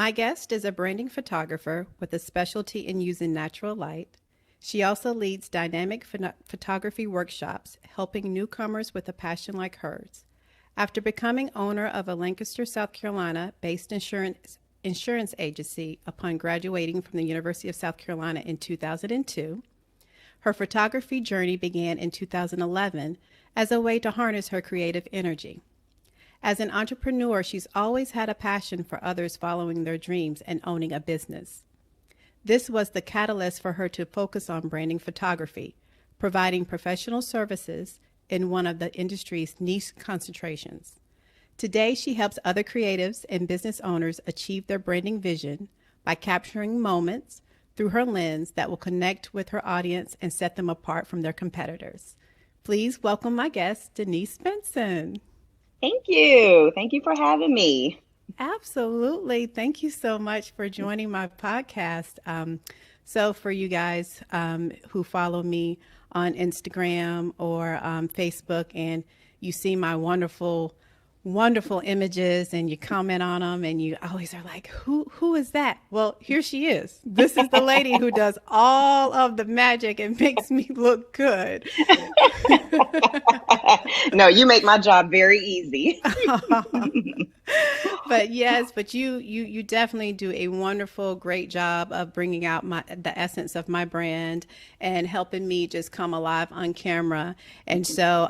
My guest is a branding photographer with a specialty in using natural light. She also leads dynamic photography workshops, helping newcomers with a passion like hers. After becoming owner of a Lancaster, South Carolina based insurance agency upon graduating from the University of South Carolina in 2002, her photography journey began in 2011 as a way to harness her creative energy. As an entrepreneur, she's always had a passion for others following their dreams and owning a business. This was the catalyst for her to focus on branding photography, providing professional services in one of the industry's niche concentrations. Today, she helps other creatives and business owners achieve their branding vision by capturing moments through her lens that will connect with her audience and set them apart from their competitors. Please welcome my guest, Denise Benson. Thank you. Thank you for having me. Absolutely. Thank you so much for joining my podcast. So for you guys who follow me on Instagram or Facebook and you see my wonderful images and you comment on them and you always are like, who is that? Well, here she is. This is the lady who does all of the magic and makes me look good. No, you make my job very easy. But yes, but you definitely do a wonderful, great job of bringing out the essence of my brand and helping me just come alive on camera. And so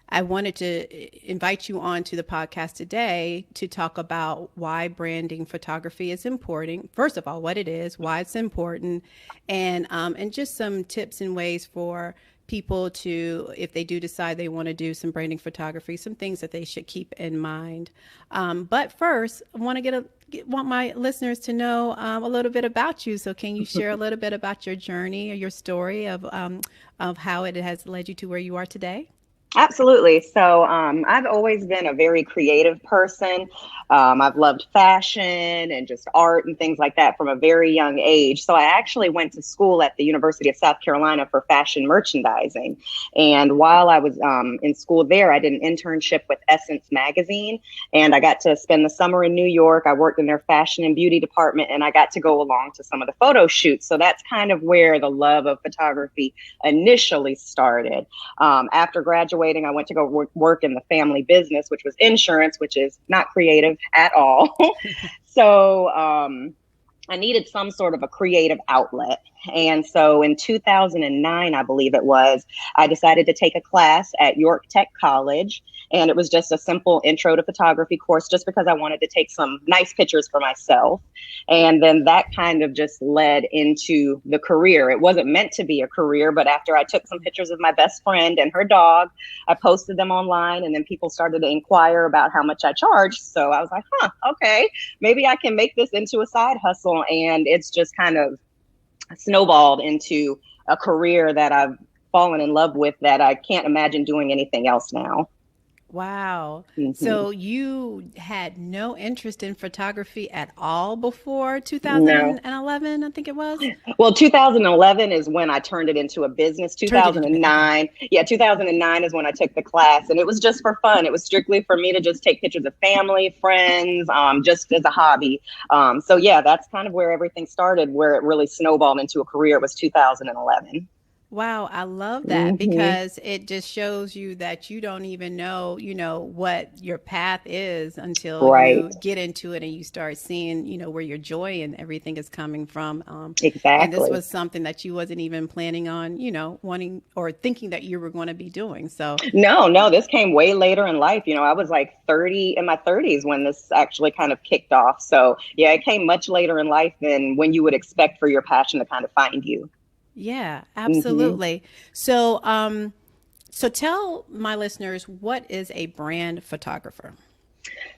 I wanted to invite you on to the podcast today to talk about why branding photography is important. First of all, what it is, why it's important, and just some tips and ways for people to, if they do decide they want to do some branding photography, some things that they should keep in mind. But first, I want to want my listeners to know a little bit about you. So can you share a little bit about your journey or your story of how it has led you to where you are today? Absolutely. So I've always been a very creative person. I've loved fashion and just art and things like that from a very young age. So I actually went to school at the University of South Carolina for fashion merchandising. And while I was in school there, I did an internship with isnt magazine. And I got to spend the summer in New York. I worked in their fashion and beauty department, and I got to go along to some of the photo shoots. So that's kind of where the love of photography initially started. After graduating, I went to go work in the family business, which was insurance, which is not creative at all. So I needed some sort of a creative outlet. And so in 2009, I believe it was, I decided to take a class at York Tech College. And it was just a simple intro to photography course, just because I wanted to take some nice pictures for myself. And then that kind of just led into the career. It wasn't meant to be a career, but after I took some pictures of my best friend and her dog, I posted them online, and then people started to inquire about how much I charged. So I was like, okay, maybe I can make this into a side hustle. And it's just kind of snowballed into a career that I've fallen in love with, that I can't imagine doing anything else now. Wow. Mm-hmm. So you had no interest in photography at all before No. 2011, I think it was? Well, 2011 is when I turned it into a business. 2009. Yeah, 2009 is when I took the class, and it was just for fun. It was strictly for me to just take pictures of family, friends, just as a hobby. So yeah, that's kind of where everything started, where it really snowballed into a career, was 2011. Wow, I love that because it just shows you that you don't even know, what your path is until Right. you get into it and you start seeing, where your joy and everything is coming from. Exactly. And this was something that you wasn't even planning on, wanting or thinking that you were going to be doing. So No, this came way later in life. I was like 30 in my 30s when this actually kind of kicked off. So yeah, it came much later in life than when you would expect for your passion to kind of find you. yeah, absolutely. So, so tell my listeners, what is a brand photographer?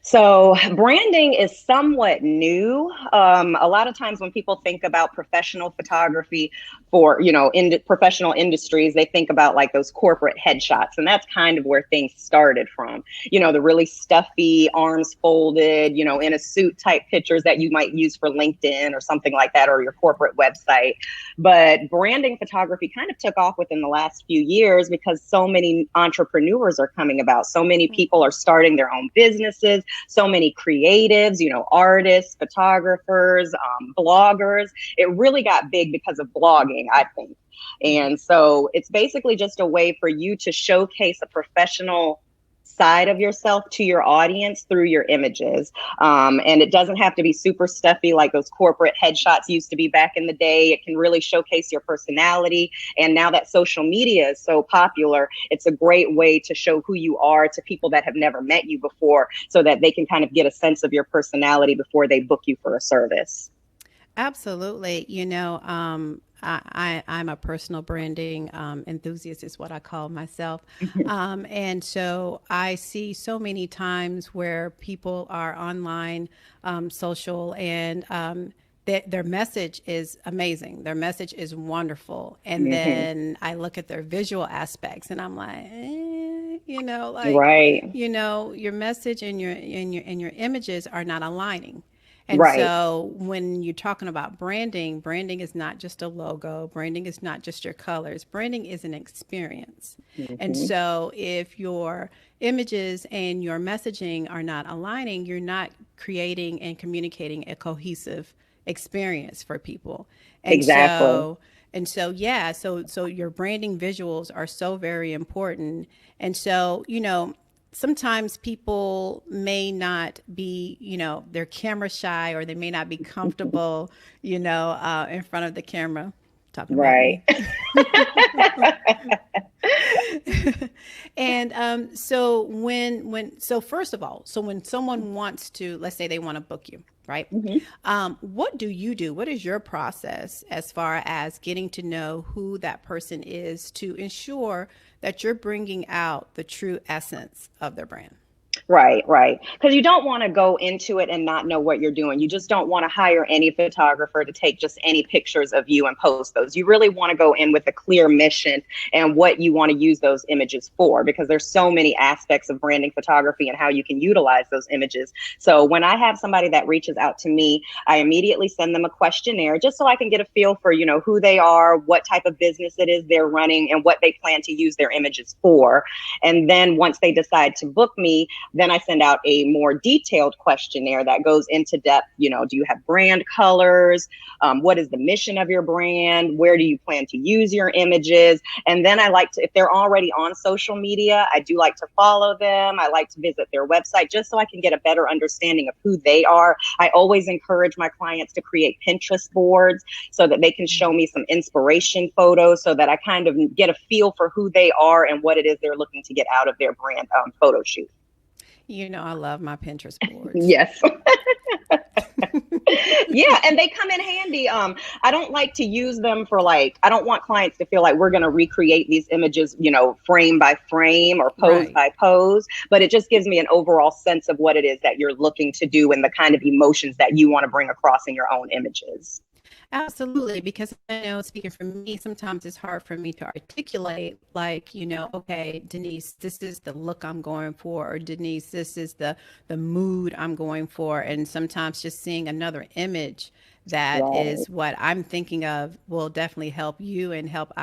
So branding is somewhat new. A lot of times when people think about professional photography for, in professional industries, they think about like those corporate headshots. And that's kind of where things started from, the really stuffy, arms folded, in a suit type pictures that you might use for LinkedIn or something like that, or your corporate website. But branding photography kind of took off within the last few years because so many entrepreneurs are coming about. So many people are starting their own businesses. so many creatives, artists, photographers, bloggers. It really got big because of blogging, I think. And so it's basically just a way for you to showcase a professional side of yourself to your audience through your images. And it doesn't have to be super stuffy like those corporate headshots used to be back in the day. It can really showcase your personality. And now that social media is so popular, it's a great way to show who you are to people that have never met you before, so that they can kind of get a sense of your personality before they book you for a service. Absolutely. I'm a personal branding enthusiast, is what I call myself. And so I see so many times where people are online, social, and their message is amazing. Their message is wonderful. And Hmm. then I look at their visual aspects and I'm like, Right, your message and your images are not aligning. And right. so when you're talking about branding, branding is not just a logo, branding is not just your colors, branding is an experience. And Hmm. so if your images and your messaging are not aligning, you're not creating and communicating a cohesive experience for people. And Exactly. so yeah, so your branding visuals are so very important. And so, sometimes people may not be, they're camera shy, or they may not be comfortable, in front of the camera. Talking about Right. me. And so so first of all, so when someone wants to, let's say they want to book you, right? Hmm. What do you do? What is your process as far as getting to know who that person is to ensure that you're bringing out the true essence of their brand? Right, right. Because you don't want to go into it and not know what you're doing. You just don't want to hire any photographer to take just any pictures of you and post those. You really want to go in with a clear mission and what you want to use those images for, because there's so many aspects of branding photography and how you can utilize those images. So when I have somebody that reaches out to me, I immediately send them a questionnaire just so I can get a feel for, who they are, what type of business it is they're running, and what they plan to use their images for. And then once they decide to book me, then I send out a more detailed questionnaire that goes into depth. Do you have brand colors? What is the mission of your brand? Where do you plan to use your images? And then I like to, if they're already on social media, I do like to follow them. I like to visit their website just so I can get a better understanding of who they are. I always encourage my clients to create Pinterest boards so that they can show me some inspiration photos, so that I kind of get a feel for who they are and what it is they're looking to get out of their brand photo shoot. I love my Pinterest boards. Yes. Yeah, and they come in handy. I don't like to use them for, like, I don't want clients to feel like we're going to recreate these images, frame by frame or pose Right. by pose, but it just gives me an overall sense of what it is that you're looking to do and the kind of emotions that you want to bring across in your own images. Absolutely, because I know, speaking for me, sometimes it's hard for me to articulate, like, okay, Denise, this is the look I'm going for, or Denise, this is the mood I'm going for, and sometimes just seeing another image that Right. is what I'm thinking of will definitely help you and help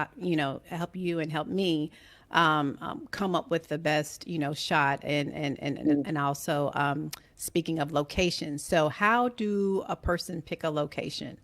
you and help me come up with the best, shot, and also speaking of locations. So, how do a person pick a location?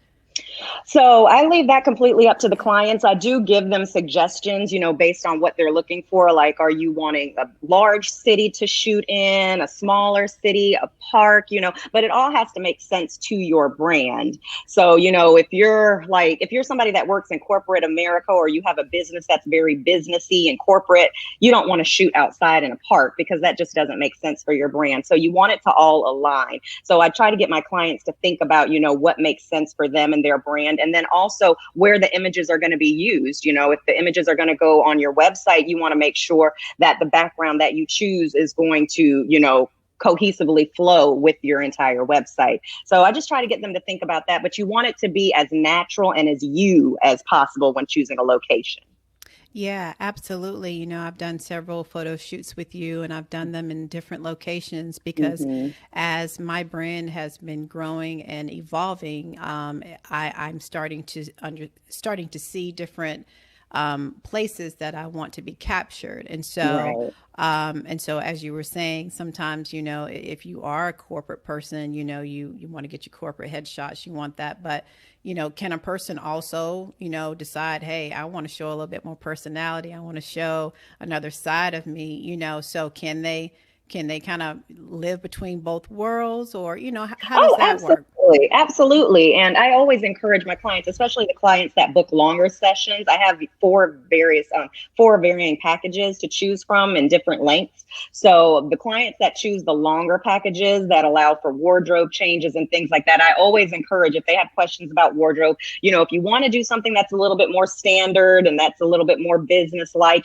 So I leave that completely up to the clients. I do give them suggestions, based on what they're looking for. Like, are you wanting a large city to shoot in, a smaller city, a park, but it all has to make sense to your brand. So, if you're somebody that works in corporate America, or you have a business that's very businessy and corporate, you don't want to shoot outside in a park, because that just doesn't make sense for your brand. So you want it to all align. So I try to get my clients to think about, what makes sense for them and their brand. And then also where the images are going to be used. If the images are going to go on your website, you want to make sure that the background that you choose is going to, cohesively flow with your entire website. So I just try to get them to think about that, but you want it to be as natural and as you as possible when choosing a location. Yeah, absolutely. I've done several photo shoots with you, and I've done them in different locations because Hmm. as my brand has been growing and evolving, I'm starting to see different places that I want to be captured. Right. And so, as you were saying, sometimes, if you are a corporate person, you want to get your corporate headshots, you want that. But, can a person also, decide, hey, I want to show a little bit more personality. I want to show another side of me, so can they kind of live between both worlds, or, how does Oh, that work? absolutely. Absolutely. And I always encourage my clients, especially the clients that book longer sessions. I have four varying packages to choose from in different lengths. So the clients that choose the longer packages that allow for wardrobe changes and things like that, I always encourage, if they have questions about wardrobe, if you want to do something that's a little bit more standard and that's a little bit more business like,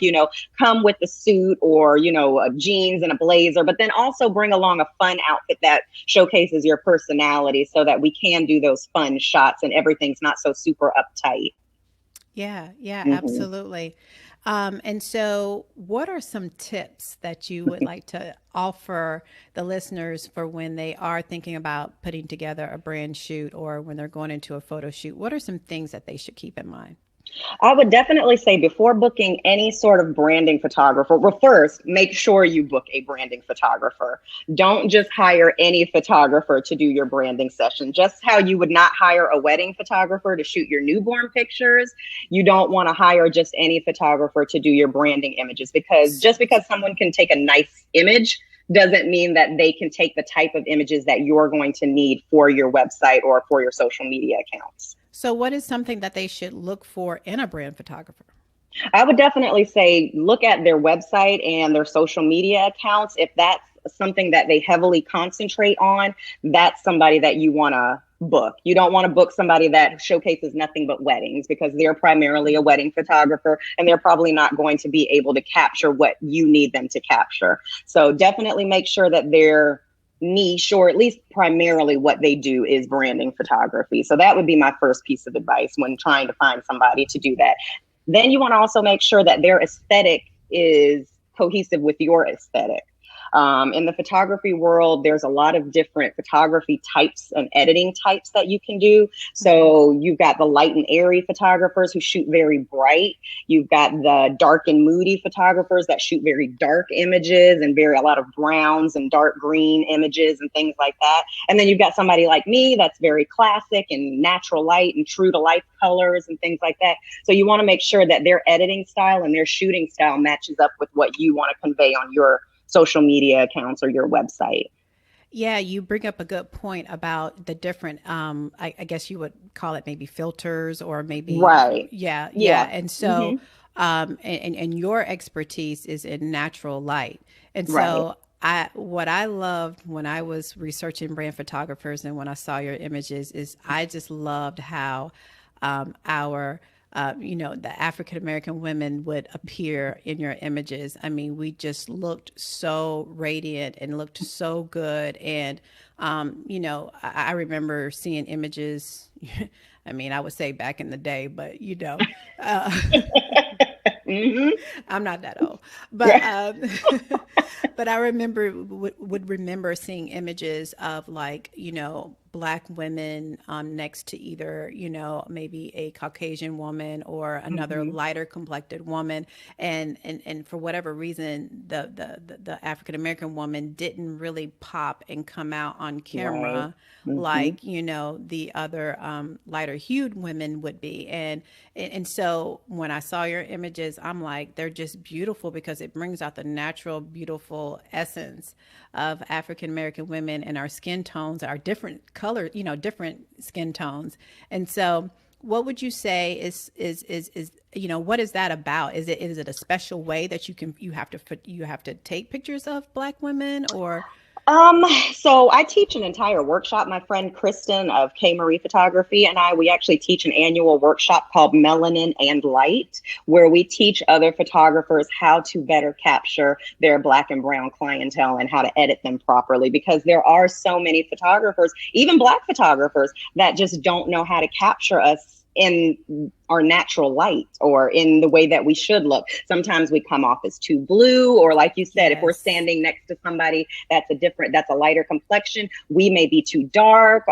come with the suit or, jeans and a blazer, but then also bring along a fun outfit that showcases your personality so that we can do those fun shots and everything's not so super uptight. Yeah, yeah, Mhm. absolutely. And so, what are some tips that you would like to offer the listeners for when they are thinking about putting together a brand shoot or when they're going into a photo shoot? What are some things that they should keep in mind? I would definitely say before booking any sort of branding photographer, well, first, make sure you book a branding photographer. Don't just hire any photographer to do your branding session. Just how you would not hire a wedding photographer to shoot your newborn pictures, you don't want to hire just any photographer to do your branding images, because just because someone can take a nice image doesn't mean that they can take the type of images that you're going to need for your website or for your social media accounts. So, what is something that they should look for in a brand photographer? I would definitely say look at their website and their social media accounts. If that's something that they heavily concentrate on, that's somebody that you want to book. You don't want to book somebody that showcases nothing but weddings, because they're primarily a wedding photographer and they're probably not going to be able to capture what you need them to capture. So definitely make sure that their niche, or at least primarily what they do, is branding photography. So that would be my first piece of advice when trying to find somebody to do that. Then you want to also make sure that their aesthetic is cohesive with your aesthetic. In the photography world, there's a lot of different photography types and editing types that you can do. Hmm. So you've got the light and airy photographers who shoot very bright. You've got the dark and moody photographers that shoot very dark images and a lot of browns and dark green images and things like that. And then you've got somebody like me that's very classic and natural light and true to life colors and things like that. So you want to make sure that their editing style and their shooting style matches up with what you want to convey on your social media accounts or your website. Yeah, you bring up a good point about the different, I guess you would call it maybe filters or maybe, Right. yeah, yeah. Yeah. And so, Hmm. and your expertise is in natural light. And Right. so, what I loved when I was researching brand photographers and when I saw your images is I just loved how our the African American women would appear in your images. I mean, we just looked so radiant and looked so good. And, I remember seeing images. I mean, I would say back in the day, but, uh, Hmm. I'm not that old, but Yeah. but I remember would remember seeing images of, like, black women next to either maybe a Caucasian woman or another Hmm. lighter complected woman, and for whatever reason the African American woman didn't really pop and come out on Right. camera Hmm. like the other lighter hued women would be. And so when I saw your images, I'm like, they're just beautiful because it brings out the natural, beautiful essence of African American women, and our skin tones are different color, different skin tones. And so what would you say is what is that about? Is it a special way that you have to take pictures of black women, or Um, so I teach an entire workshop. My friend Kristen of K Marie Photography and we actually teach an annual workshop called Melanin and Light, where we teach other photographers how to better capture their black and brown clientele and how to edit them properly. Because there are so many photographers, even black photographers, that just don't know how to capture us in our natural light or in the way that we should look. Sometimes we come off as too blue, or like you said, if we're Yes. standing next to somebody that's a lighter complexion, we may be too dark.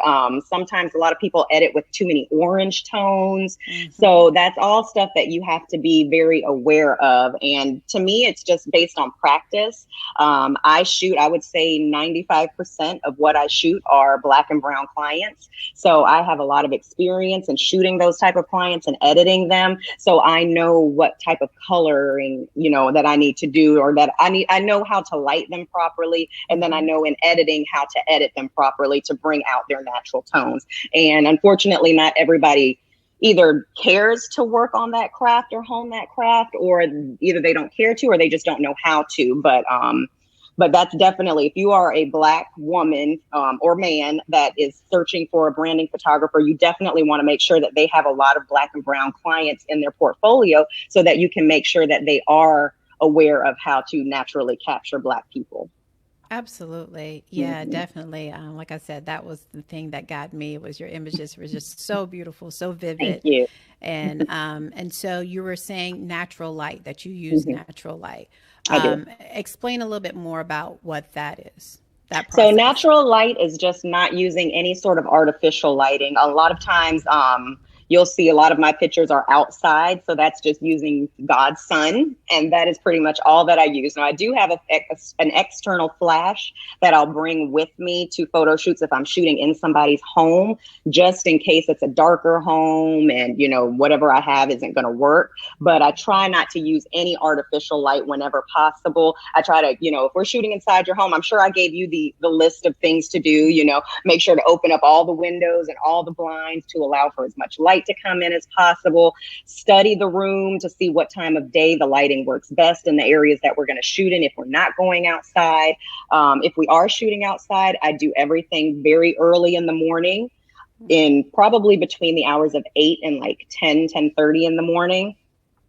Sometimes a lot of people edit with too many orange tones. Hmm. So that's all stuff that you have to be very aware of. And to me, it's just based on practice. I would say 95% of what I shoot are Black and brown clients. So I have a lot of experience in shooting those type of clients and editing them. So I know what type of coloring, that I need to do, or I know how to light them properly. And then I Hmm. know in editing how to edit them properly to bring out their natural tones. And unfortunately, not everybody either cares to work on that craft or hone that craft, or either they don't care to, or they just don't know how to. But that's definitely, if you are a Black woman or man that is searching for a branding photographer, you definitely want to make sure that they have a lot of Black and brown clients in their portfolio, so that you can make sure that they are aware of how to naturally capture Black people. Absolutely. Yeah, Mm-hmm. definitely. Like I said, that was the thing that got me was your images were just so beautiful, so Thank vivid. you. And so you were saying natural light, that you use Mm-hmm. natural light. I do. Explain a little bit more about what that is, that So process. natural light is just not using any sort of artificial lighting. A lot of times, you'll see a lot of my pictures are outside, so that's just using God's sun, and that is pretty much all that I use. Now, I do have an external flash that I'll bring with me to photo shoots if I'm shooting in somebody's home, just in case it's a darker home and whatever I have isn't going to work. But I try not to use any artificial light whenever possible. I try to, if we're shooting inside your home, I'm sure I gave you the list of things to do, make sure to open up all the windows and all the blinds to allow for as much light to come in as possible. Study the room to see what time of day the lighting works best in the areas that we're going to shoot in if we're not going outside. If we are shooting outside, I do everything very early in the morning, in probably between the hours of 8 and like 10:30 in the morning,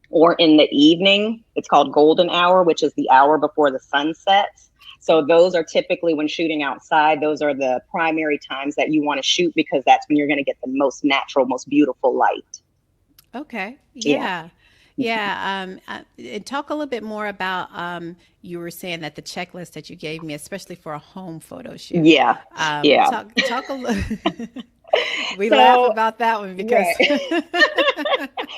or in the evening. It's called golden hour, which is the hour before the sun sets. So those are typically, when shooting outside, those are the primary times that you want to shoot, because that's when you're going to get the most natural, most beautiful light. Okay. Yeah. Yeah. Yeah. And talk a little bit more about, you were saying that the checklist that you gave me, especially for a home photo shoot. Yeah. Yeah. Talk a little. We laugh So, about that one right. because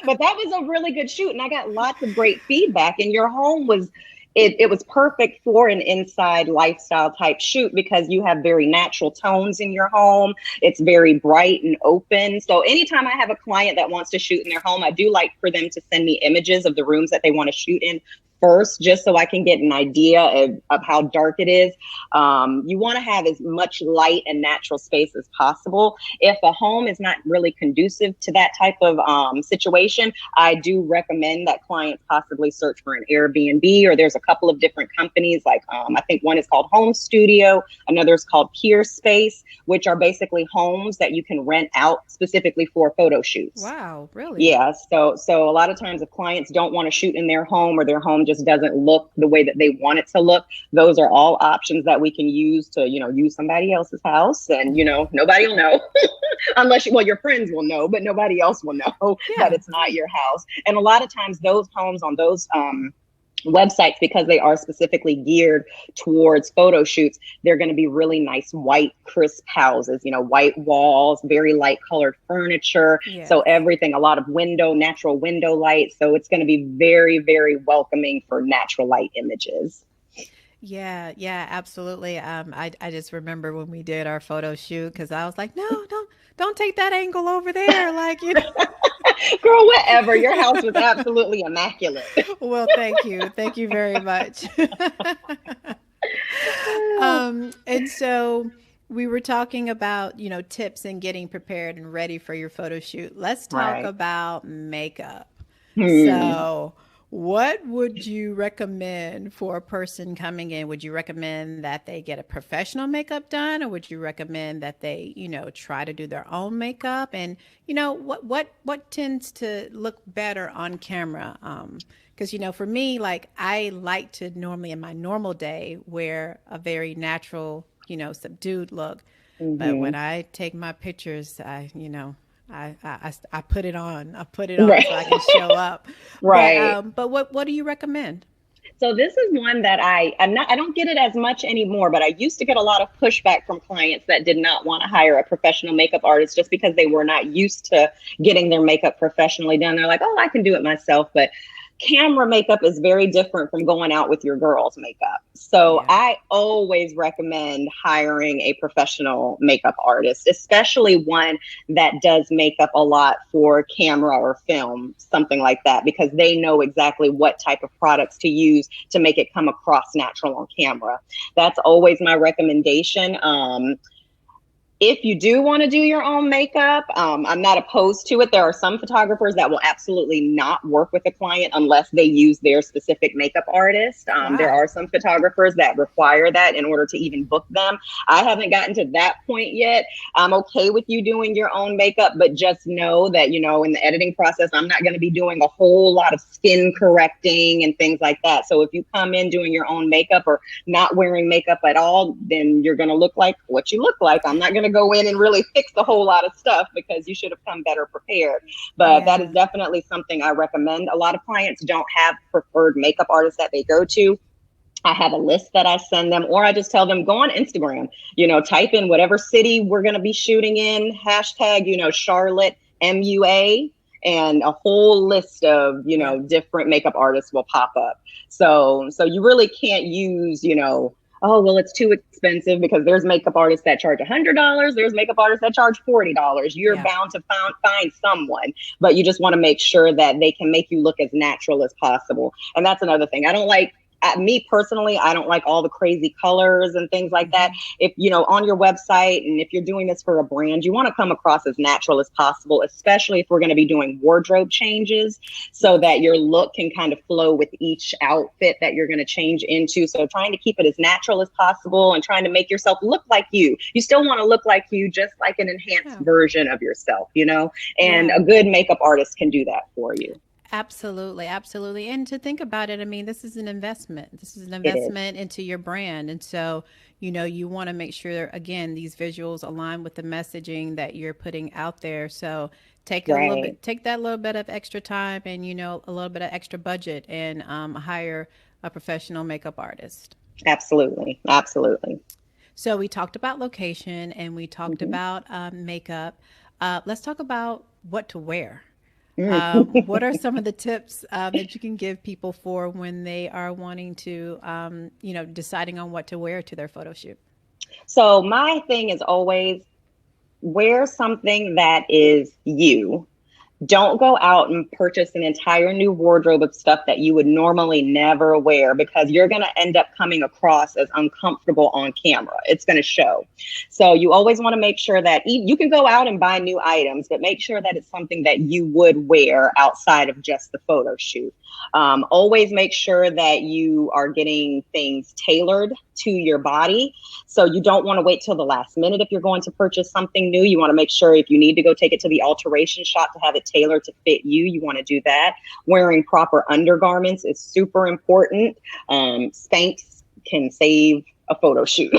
But that was a really good shoot, and I got lots of great feedback. And your home was, it was perfect for an inside lifestyle type shoot, because you have very natural tones in your home. It's very bright and open. So anytime I have a client that wants to shoot in their home, I do like for them to send me images of the rooms that they want to shoot in first, just so I can get an idea of how dark it is. You want to have as much light and natural space as possible. If a home is not really conducive to that type of situation, I do recommend that clients possibly search for an Airbnb, or there's a couple of different companies, like I think one is called Home Studio, another is called Peer Space, which are basically homes that you can rent out specifically for photo shoots. wow, really? Yeah, so a lot of times if clients don't want to shoot in their home, or their home just doesn't look the way that they want it to look, those are all options that we can use to, use somebody else's house, and nobody will know. Unless well, your friends will know, but nobody else will know that Yeah. it's not your house. And a lot of times those homes on those websites, because they are specifically geared towards photo shoots, they're going to be really nice, white, crisp houses, white walls, very light colored furniture. So Yes. everything, a lot of natural window light. So it's going to be very, very welcoming for natural light images. Yeah, yeah, absolutely. I just remember when we did our photo shoot because I was like, no, don't take that angle over there. Like, Girl, whatever. Your house was absolutely immaculate. well, thank you very much. And so we were talking about, tips and getting prepared and ready for your photo shoot. Let's talk Right. about makeup. Hmm. So, what would you recommend for a person coming in? Would you recommend that they get a professional makeup done, or would you recommend that they, try to do their own makeup? And what tends to look better on camera? Because for me, like I like to normally in my normal day wear a very natural, subdued look, but when Hmm. I take my pictures, I put it on. I put it on Right. so I can show up. Right. But what do you recommend? So this is one that I don't get it as much anymore, but I used to get a lot of pushback from clients that did not want to hire a professional makeup artist just because they were not used to getting their makeup professionally done. They're like, oh, I can do it myself. But camera makeup is very different from going out with your girls' makeup. So Yeah. I always recommend hiring a professional makeup artist, especially one that does makeup a lot for camera or film, something like that, because they know exactly what type of products to use to make it come across natural on camera. That's always my recommendation. If you do want to do your own makeup, I'm not opposed to it. There are some photographers that will absolutely not work with a client unless they use their specific makeup artist. There Wow. are some photographers that require that in order to even book them. I haven't gotten to that point yet. I'm okay with you doing your own makeup, but just know that, in the editing process, I'm not going to be doing a whole lot of skin correcting and things like that. So if you come in doing your own makeup or not wearing makeup at all, then you're going to look like what you look like. I'm not going to go in and really fix a whole lot of stuff because you should have come better prepared. But that is Yeah. definitely something I recommend. A lot of clients don't have preferred makeup artists that they go to. I have a list that I send them, or I just tell them, go on Instagram, type in whatever city we're going to be shooting in, hashtag, Charlotte MUA, and a whole list of, Yeah. different makeup artists will pop up. So you really can't use, oh, well, it's too expensive, because there's makeup artists that charge $100. There's makeup artists that charge $40. You're Yeah. bound to find someone, but you just want to make sure that they can make you look as natural as possible. And that's another thing. I don't like, me personally, I don't like all the crazy colors and things like that. Hmm. If, on your website, and if you're doing this for a brand, you want to come across as natural as possible, especially if we're going to be doing wardrobe changes, so Yes. that your look can kind of flow with each outfit that you're going to change into. So trying to keep it as natural as possible and trying to make yourself look like you. You still want to look like you, just like an enhanced Yeah. version of yourself, and Yeah. a good makeup artist can do that for you. Absolutely, absolutely. And to think about it, I mean, this is an investment. This is an It is. investment into your brand. And so, you want to make sure, again, these visuals align with the messaging that you're putting out there. So Right. take that little bit of extra time and, a little bit of extra budget and hire a professional makeup artist. Absolutely. Absolutely. So we talked about location and we talked Mhm. about makeup. Let's talk about what to wear. Mm. What are some of the tips that you can give people for when they are wanting to, deciding on what to wear to their photo shoot? So my thing is always wear something that is you. Don't go out and purchase an entire new wardrobe of stuff that you would normally never wear, because you're going to end up coming across as uncomfortable on camera. It's going to show. So you always want to make sure that you can go out and buy new items, but make sure that it's something that you would wear outside of just the photo shoot. Always make sure that you are getting things tailored to your body. So you don't want to wait till the last minute if you're going to purchase something new. You want to make sure, if you need to go take it to the alteration shop to have it tailored to fit you, you want to do that. Wearing proper undergarments is super important. Spanx can save a photo shoot.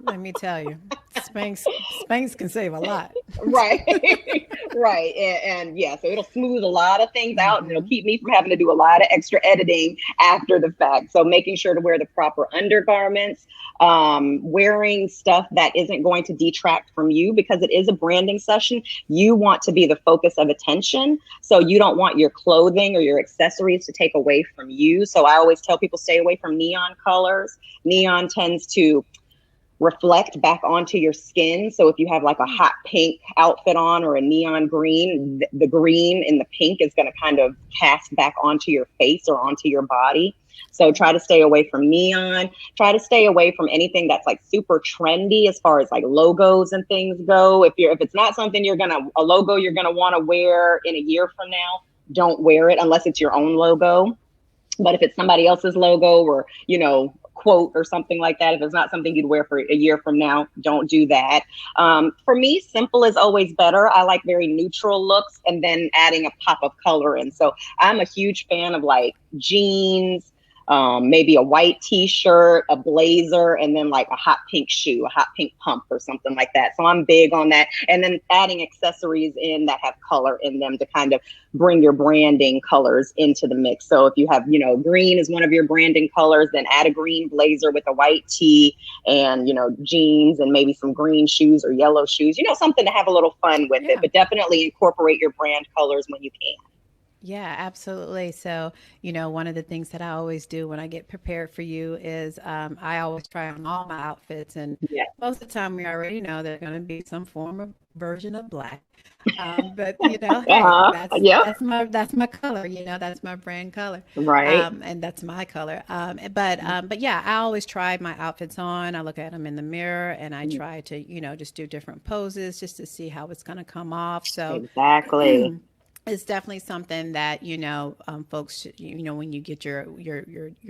Let me tell you, Spanx can save a lot. Right. Right. And yeah, so it'll smooth a lot of things out, and it'll Hmm. keep me from having to do a lot of extra editing after the fact. So making sure to wear the proper undergarments, wearing stuff that isn't going to detract from you, because it is a branding session. You want to be the focus of attention. So you don't want your clothing or your accessories to take away from you. So I always tell people, stay away from neon colors. Neon tends to reflect back onto your skin. So if you have like a hot pink outfit on or a neon green, the green in the pink is going to kind of cast back onto your face or onto your body. So try to stay away from neon. Try to stay away from anything that's like super trendy as far as like logos and things go. If it's not something a logo you're gonna want to wear in a year from now, don't wear it unless it's your own logo. But if it's somebody else's logo or, quote or something like that, if it's not something you'd wear for a year from now, don't do that. For me, simple is always better. I like very neutral looks and then adding a pop of color in. So I'm a huge fan of like jeans, maybe a white t-shirt, a blazer, and then like a hot pink shoe, a hot pink pump or something like that. So I'm big on that. And then adding accessories in that have color in them to kind of bring your branding colors into the mix. So if you have, you know, green is one of your branding colors, then add a green blazer with a white tee and, you know, jeans and maybe some green shoes or yellow shoes, you know, something to have a little fun with it, Yeah. but definitely incorporate your brand colors when you can. Yeah, absolutely. So, you know, one of the things that I always do when I get prepared for you is I always try on all my outfits, and Yeah. most of the time we already know they're going to be some form of version of black. But you know, hey, Yep. that's my color. You know, that's my brand color, Right. and that's my color. But yeah, I always try my outfits on. I look at them in the mirror, and I try to, you know, just do different poses just to see how it's going to come off. So Exactly. it's definitely something that, you know, folks should, you know, when you get your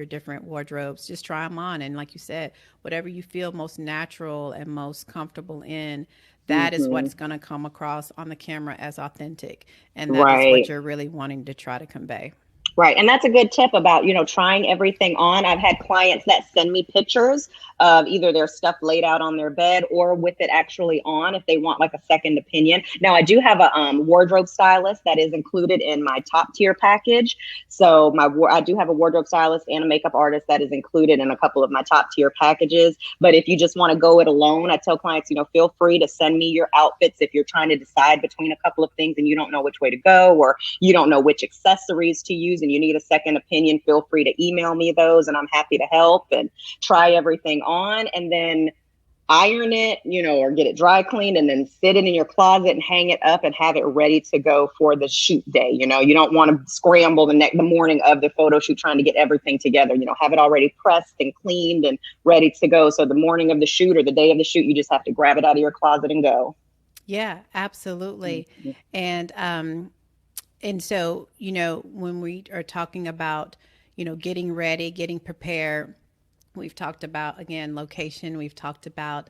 different wardrobes, just try them on, and like you said, whatever you feel most natural and most comfortable in, that is Hmm. what's going to come across on the camera as authentic, and that is what Right. you're really wanting to try to convey. Right. And that's a good tip about, you know, trying everything on. I've had clients that send me pictures of either their stuff laid out on their bed or with it actually on if they want like a second opinion. Now, I do have a wardrobe stylist that is included in my top tier package. So I do have a wardrobe stylist and a makeup artist that is included in a couple of my top tier packages. But if you just want to go it alone, I tell clients, you know, feel free to send me your outfits if you're trying to decide between a couple of things and you don't know which way to go, or you don't know which accessories to use and you need a second opinion. Feel free to email me those and I'm happy to help and try everything on, and then iron it, you know, or get it dry cleaned and then sit it in your closet and hang it up and have it ready to go for the shoot day. You know, you don't want to scramble the morning of the photo shoot trying to get everything together. You know, have it already pressed and cleaned and ready to go. So the morning of the shoot or the day of the shoot, you just have to grab it out of your closet and go. Yeah, absolutely. And and so, you know, when we are talking about, you know, getting ready, getting prepared, we've talked about, again, location. We've talked about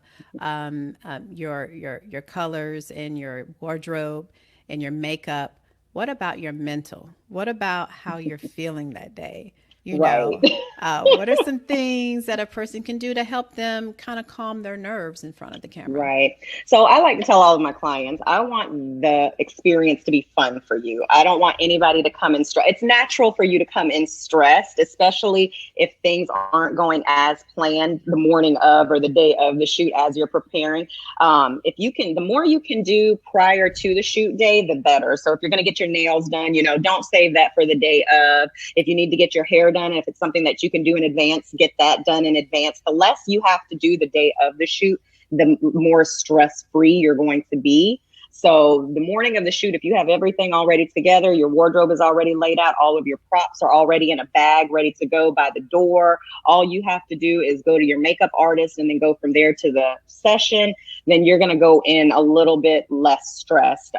your colors and your wardrobe and your makeup. What about your mental? What about how you're feeling that day? You Right. know, what are some things that a person can do to help them kind of calm their nerves in front of the camera? Right. So I like to tell all of my clients, I want the experience to be fun for you. I don't want anybody to come in stress. It's natural for you to come in stressed, especially if things aren't going as planned the morning of or the day of the shoot as you're preparing. If you can, the more you can do prior to the shoot day, the better. So if you're going to get your nails done, you know, don't save that for the day of. If you need to get your hair done, if it's something that you can do in advance, get that done in advance. The less you have to do the day of the shoot, the more stress-free you're going to be. So the morning of the shoot, if you have everything already together, your wardrobe is already laid out, all of your props are already in a bag, ready to go by the door. All you have to do is go to your makeup artist and then go from there to the session. Then you're going to go in a little bit less stressed.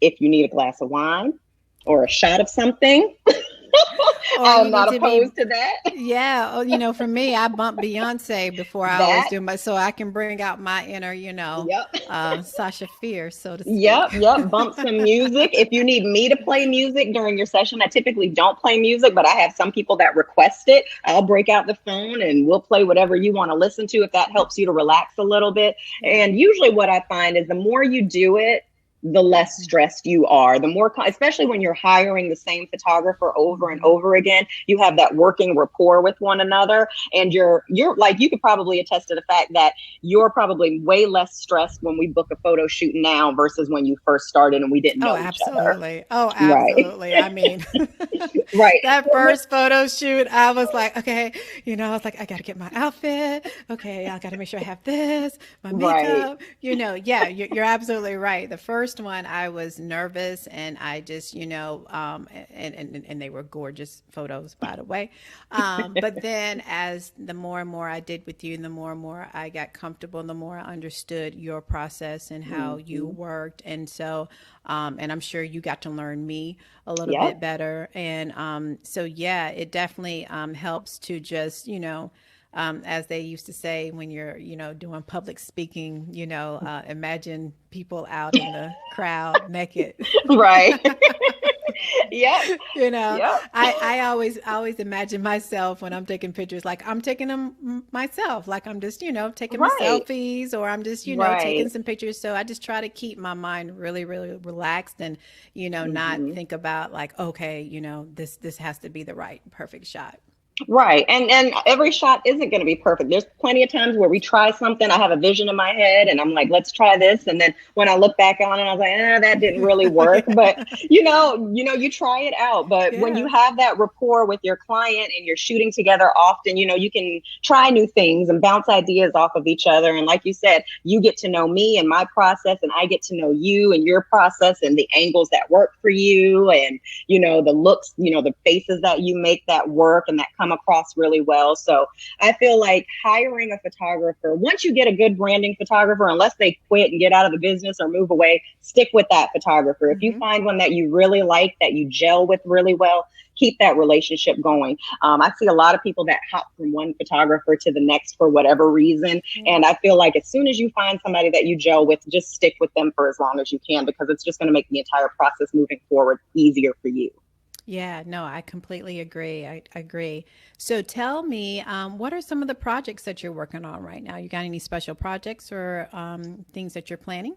If you need a glass of wine or a shot of something, Or I'm you need not to be, opposed to that. yeah. Oh, you know, for me, I bump Beyonce before I always That, do my, so I can bring out my inner, you know, yep. Sasha Fierce, so to Yep, speak. yep. Bump some music. If you need me to play music during your session, I typically don't play music, but I have some people that request it. I'll break out the phone and we'll play whatever you want to listen to if that helps you to relax a little bit. Yeah. And usually what I find is the more you do it, the less stressed you are. The more, especially when you're hiring the same photographer over and Mm-hmm. over again, you have that working rapport with one another. And you're like, you could probably attest to the fact that you're probably way less stressed when we book a photo shoot now versus when you first started and we didn't Oh, know each other. absolutely. Oh, Right. absolutely. I mean, Right. that first photo shoot, I was like, okay, you know, I was like, I got to get my outfit. Okay, I got to make sure I have this, my Right. makeup. You know, yeah, you're absolutely right. The first one, I was nervous, and I just, you know, and they were gorgeous photos, by the way. But then, as the more and more I did with you, and the more and more I got comfortable, and the more I understood your process and how you Hmm. worked, and so, and I'm sure you got to learn me a little bit Yep. better. And so, yeah, it definitely helps to just, you know, as they used to say when you're, you know, doing public speaking, you know, imagine people out in the crowd naked. Right. Yep. You know, Yep. I always imagine myself when I'm taking pictures, like I'm taking them myself, like I'm just, taking my Right. selfies, or I'm just, taking Right. some pictures. So I just try to keep my mind really, really relaxed and, not Hmm. think about like, okay, this has to be the right perfect shot. Right. And every shot isn't going to be perfect. There's plenty of times where we try something. I have a vision in my head and I'm like, let's try this. And then when I look back on it, I was like, that didn't really work. But you try it out. But when you Yeah. have that rapport with your client and you're shooting together often, you can try new things and bounce ideas off of each other. And like you said, you get to know me and my process, and I get to know you and your process and the angles that work for you, and the looks, the faces that you make that work and that come across really well. So I feel like hiring a photographer, once you get a good branding photographer, unless they quit and get out of the business or move away, stick with that photographer. If you Hmm. find one that you really like, that you gel with really well, keep that relationship going. I see a lot of people that hop from one photographer to the next for whatever reason. Yeah. And I feel like as soon as you find somebody that you gel with, just stick with them for as long as you can, because it's just going to make the entire process moving forward easier for you. Yeah, no, I completely agree. I agree. So tell me, what are some of the projects that you're working on right now? You got any special projects or things that you're planning?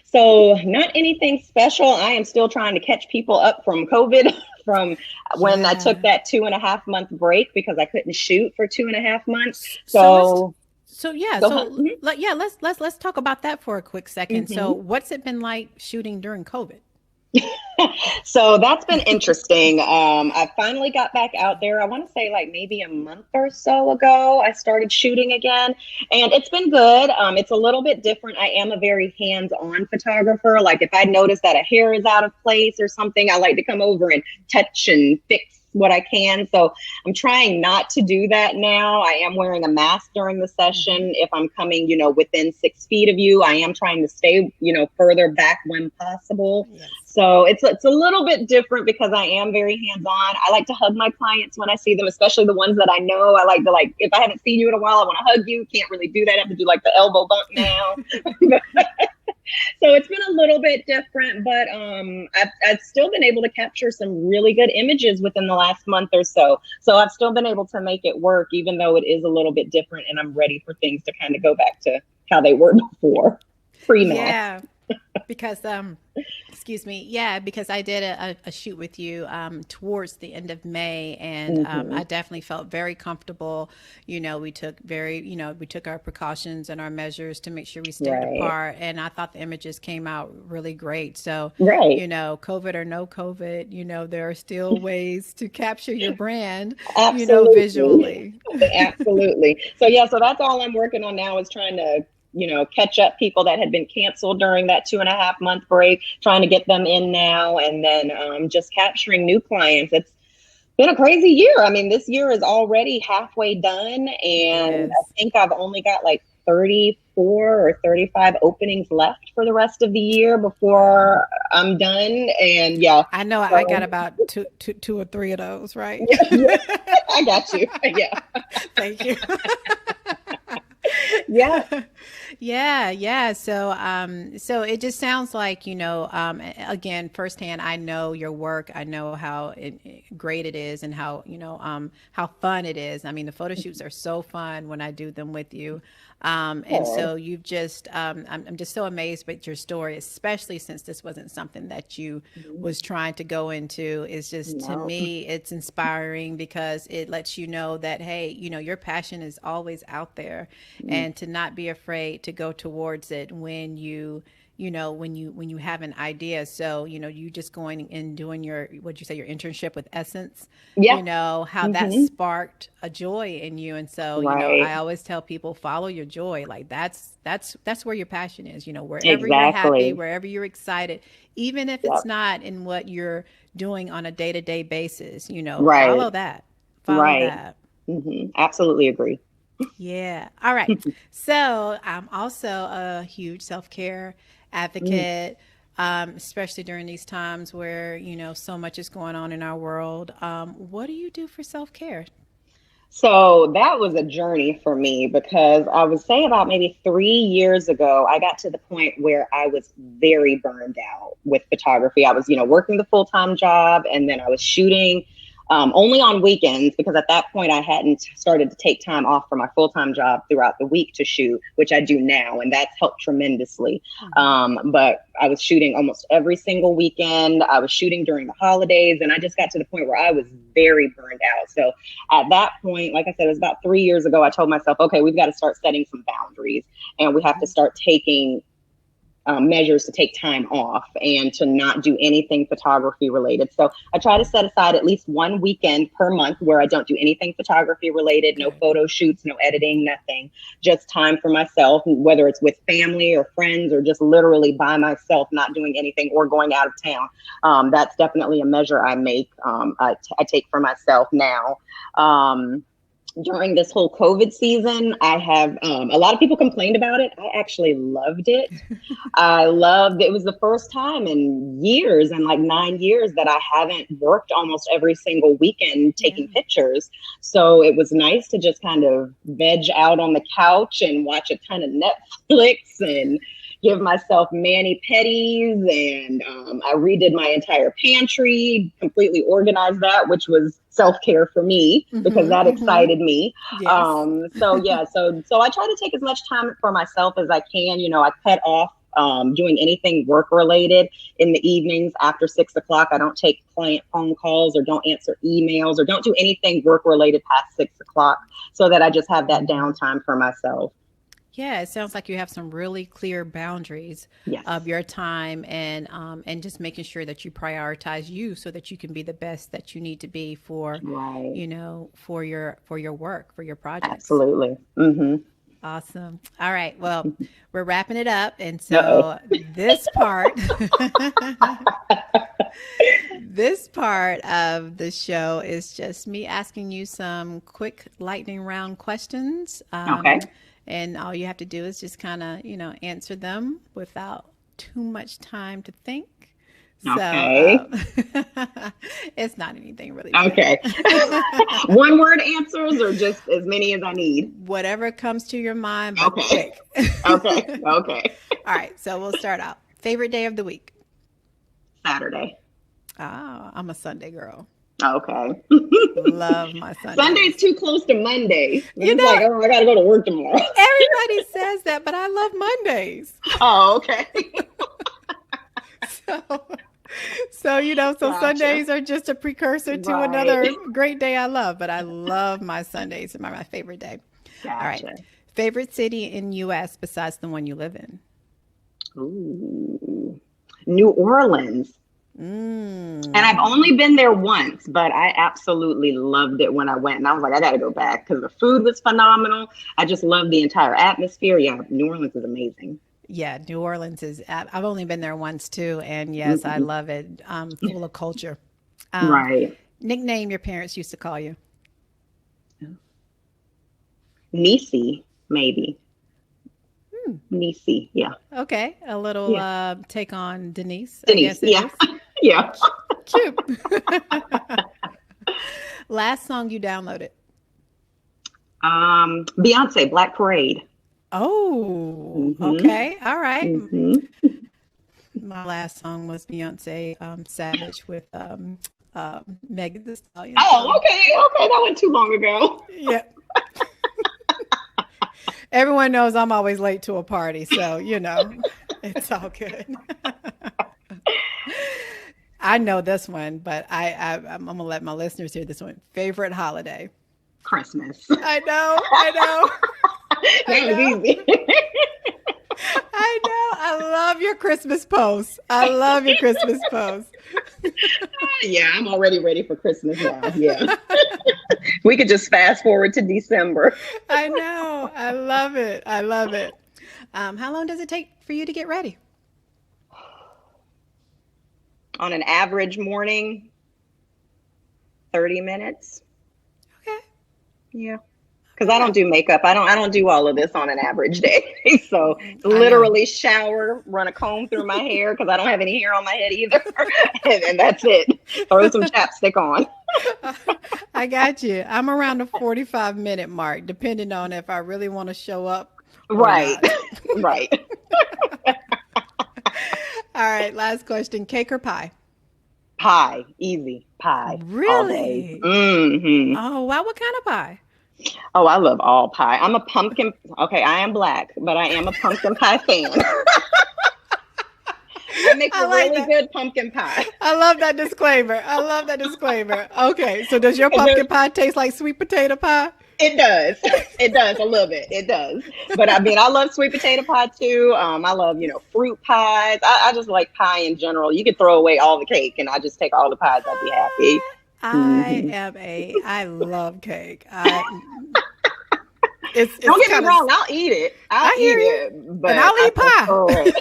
So, not anything special. I am still trying to catch people up from COVID, from when I took Yeah. that 2.5 month break because I couldn't shoot for 2.5 months. So let's So, so yeah, go ahead. so yeah, let's talk about that for a quick second. So Mhm. what's it been like shooting during COVID? So that's been interesting. I finally got back out there. I want to say like maybe a month or so ago, I started shooting again, and it's been good. It's a little bit different. I am a very hands-on photographer. Like if I notice that a hair is out of place or something, I like to come over and touch and fix what I can. So I'm trying not to do that now. I am wearing a mask during the Hmm. session. If I'm coming, within 6 feet of you, I am trying to stay, further back when possible. Yes. So it's a little bit different because I am very hands on. I like to hug my clients when I see them, especially the ones that I know. I like to, like, if I haven't seen you in a while, I want to hug you. Can't really do that. I have to do like the elbow bump now. So it's been a little bit different, but I've still been able to capture some really good images within the last month or so. So I've still been able to make it work, even though it is a little bit different, and I'm ready for things to kind of go back to how they were before, pre-mask. Yeah, because excuse me, yeah, because I did a shoot with you towards the end of May, and Mm-hmm. I definitely felt very comfortable. We took our precautions and our measures to make sure we stayed Right. apart, and I thought the images came out really great. So, Right. COVID or no COVID, there are still ways to capture your brand, Absolutely. visually. Absolutely. So yeah, so that's all I'm working on now, is trying to, catch up people that had been canceled during that 2.5 month break, trying to get them in now, and then just capturing new clients. It's been a crazy year. I mean, this year is already halfway done, and I Yes. think I've only got like 34 or 35 openings left for the rest of the year Wow. before I'm done. And yeah, I know I got so about two or three of those, right? yeah, yeah, I got you. Yeah, Thank you. yeah. Yeah, yeah. So it just sounds like, again, firsthand, I know your work. I know how great it is, and how fun it is. I mean, the photo shoots are so fun when I do them with you. And Oh, so you've just, I'm just so amazed with your story, especially since this wasn't something that you was trying to go into. Is just, to no. me, it's inspiring because it lets you know that, hey, your passion is always out there, and to not be afraid to go towards it when you have an idea. So you just going and doing your, what'd you say, your internship with Essence, Yeah. how that Hmm. sparked a joy in you. And so Right. I always tell people, follow your joy. Like that's where your passion is. Wherever you're happy, Exactly. wherever you're excited, even if it's Yep. not in what you're doing on a day-to-day basis, Right. follow that, follow Right. that. Absolutely agree. Yeah. All right. So I'm also a huge self-care Mm. advocate, especially during these times where, so much is going on in our world. What do you do for self-care? So that was a journey for me because I would say about maybe 3 years ago, I got to the point where I was very burned out with photography. I was, working the full-time job, and then I was shooting only on weekends because at that point I hadn't started to take time off from my full-time job throughout the week to shoot, which I do now, and that's helped tremendously. But I was shooting almost every single weekend. I was shooting during the holidays, and I just got to the point where I was very burned out. So at that point, like I said, it was about 3 years ago, I told myself, okay, we've got to start setting some boundaries, and we have to start taking measures to take time off and to not do anything photography related. So I try to set aside at least one weekend per month where I don't do anything photography related, no photo shoots, no editing, nothing, just time for myself, whether it's with family or friends or just literally by myself, not doing anything or going out of town. That's definitely a measure I make. I take for myself now. During this whole COVID season, I have a lot of people complained about it. I actually loved it. It was the first time in years, and like 9 years, that I haven't worked almost every single weekend taking pictures. So it was nice to just kind of veg out on the couch and watch a ton of Netflix and give myself mani-pedis, and I redid my entire pantry, completely organized that, which was self-care for me because that excited me. Yes. So I try to take as much time for myself as I can. I cut off doing anything work related in the evenings after 6 o'clock. I don't take client phone calls or don't answer emails or don't do anything work related past 6 o'clock, so that I just have that downtime for myself. Yeah, it sounds like you have some really clear boundaries of your time, and just making sure that you prioritize you so that you can be the best that you need to be for for your work, for your projects. Absolutely. Awesome. All right. Well, we're wrapping it up, and so this part this part of the show is just me asking you some quick lightning round questions. Okay. And all you have to do is just kind of, answer them without too much time to think. Okay. So it's not anything really bad. Okay. One word answers or just as many as I need? Whatever comes to your mind, but quick. Okay. Okay. All right. So we'll start out. Favorite day of the week? Saturday. Oh, I'm a Sunday girl. Okay. Love my Sunday. Sunday's too close to Monday. It's like, oh, I got to go to work tomorrow. Everybody says that, but I love Mondays. Oh, okay. So Gotcha. Sundays are just a precursor to another great day I love, but I love my Sundays. It's my favorite day. Gotcha. All right. Favorite city in U.S. besides the one you live in? Ooh, New Orleans. And I've only been there once, but I absolutely loved it when I went. And I was like, I got to go back because the food was phenomenal. I just love the entire atmosphere. Yeah, New Orleans is amazing. Yeah, New Orleans is, I've only been there once too. And yes, I love it. Full of culture. Right. Nickname your parents used to call you? Niecy, maybe. Niecy, yeah. Okay, a little take on Denise. Denise, yeah. Yeah. Cute. Last song you downloaded? Beyonce, Black Parade. Oh, okay. All right. My last song was Beyonce, Savage with Megan Thee Stallion. Oh, okay. That went too long ago. Yeah. Everyone knows I'm always late to a party, so, it's all good. I know this one, but I'm going to let my listeners hear this one. Favorite holiday? Christmas. I know. That was easy. I know. I love your Christmas posts. Yeah, I'm already ready for Christmas now. Yeah. We could just fast forward to December. I know. I love it. How long does it take for you to get ready? On an average morning, 30 minutes. Okay. Yeah. Because I don't do makeup. I don't do all of this on an average day. So literally shower, run a comb through my hair because I don't have any hair on my head either. and that's it. Throw some chapstick on. I got you. I'm around the 45-minute mark, depending on if I really want to show up or Right. not. Right. All right, last question. Cake or pie? Pie. Easy. Pie. All day. Really? Hmm. Oh, wow. What kind of pie? Oh, I love all pie. I'm a pumpkin. Okay, I am black, but I am a pumpkin pie fan. I make I a like really that. good pumpkin pie. I love that disclaimer. I love that disclaimer. Okay, so does your 'Cause pumpkin pie taste like sweet potato pie? it does. It does a little bit. It does. But I mean, I love sweet potato pie too. I love, fruit pies. I just like pie in general. You could throw away all the cake and I just take all the pies. I'd be happy. I Hmm. am a. I love cake. It's Don't get kind me of. wrong. I'll eat it. I'll I eat hear you, it, and but I'll I eat pie. prefer it.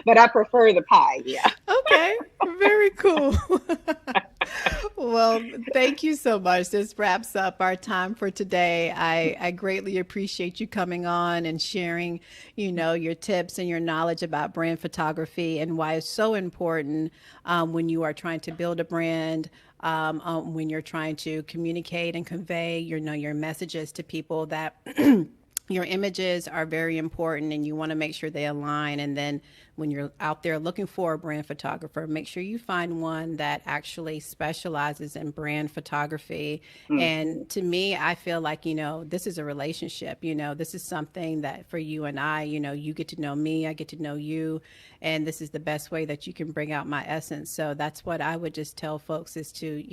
But I prefer the pie. Yeah. Okay, very cool. Well, thank you so much. This wraps up our time for today. I greatly appreciate you coming on and sharing, your tips and your knowledge about brand photography and why it's so important when you are trying to build a brand, when you're trying to communicate and convey, your messages to people that your images are very important and you want to make sure they align. And then when you're out there looking for a brand photographer, make sure you find one that actually specializes in brand photography. Hmm. And to me, I feel like, this is a relationship. This is something that for you and I, you get to know me, I get to know you, and this is the best way that you can bring out my essence. So that's what I would just tell folks is to,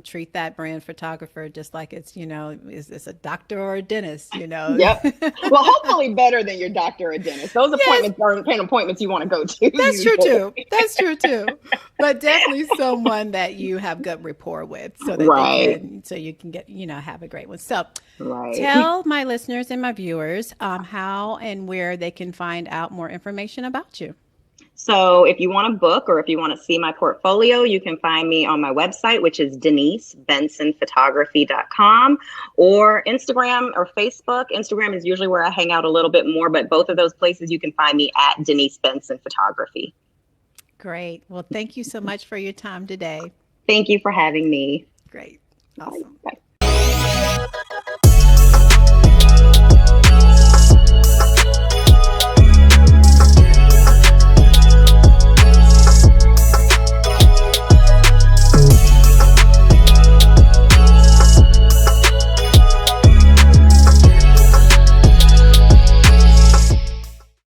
treat that brand photographer just like it's a doctor or a dentist. Yep. Well, hopefully better than your doctor or dentist. Those Yes, appointments aren't kind of appointments you want to go to that's true usually. too. That's true too. But definitely someone that you have good rapport with Right. so you can get, have a great one. So Right. tell my listeners and my viewers how and where they can find out more information about you. So if you want to book or if you want to see my portfolio, you can find me on my website, which is denisebensonphotography.com, or Instagram or Facebook. Instagram is usually where I hang out a little bit more, but both of those places you can find me at Denise Benson Photography. Great. Well, thank you so much for your time today. Thank you for having me. Great. Bye. Awesome. Bye.